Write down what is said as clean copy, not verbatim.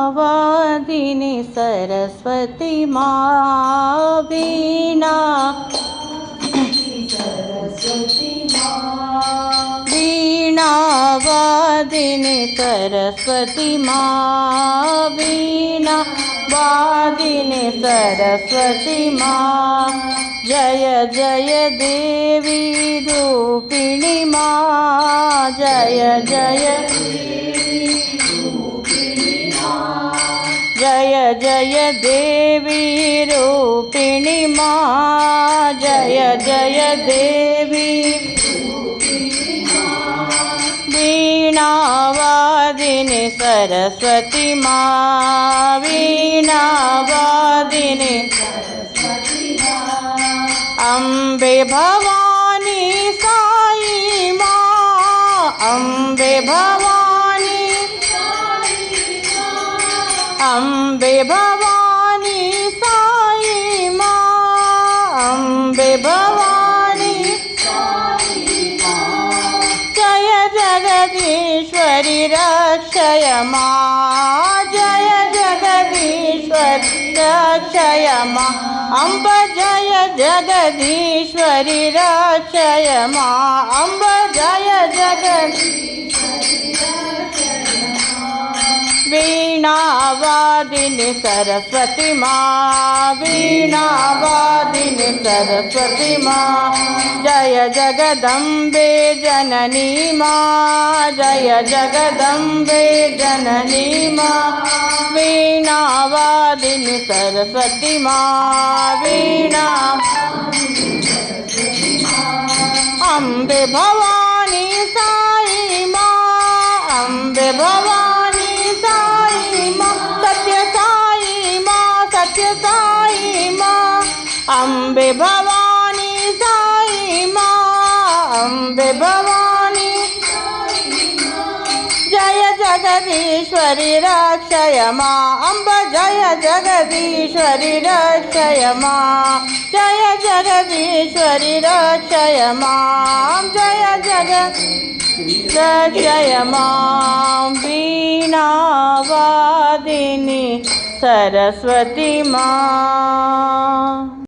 वीणावादिनी सरस्वती माँ वीणा वीणावादिनी सरस्वती माँ वीणा वादिनी सरस्वती माँ जय जय देवी रूपिणी माँ जय जय जय जय देवी रूपिणी माँ जय जय देवी वीणावादिनी सरस्वती माँ वीणावादिनी अम्बे भवानी साई माँ अम्बे भवानी अम्बे भवानी साई माँ अम्बे भवानी जय जगदीश्वरी रक्षय माँ जय जगदीश्वरी रक्षय माँ अम्ब जय जगदीश्वरी रक्षय माँ अम्ब जय जगदीश्वरी वीणावादिनी सरस्वती माँ वीणावादिनी सरस्वती माँ जय जगदम्बे जननी माँ जय जगदम्बे जननी माँ वीणावादिनी सरस्वती माँ वीणा अम्बे भवानी साई माँ अम्बे भवानी साई माँ सत्य साई माँ अम्बे भवानी साई माँ अम्बे भवानी जय जगदीश्वरी रक्षय माँ अम्ब जय जगदीश्वरी रक्षय माँ जय जगदीश्वरी रक्षय माँ जय रक्षय माँ वीणावादिनी सरस्वती माँ।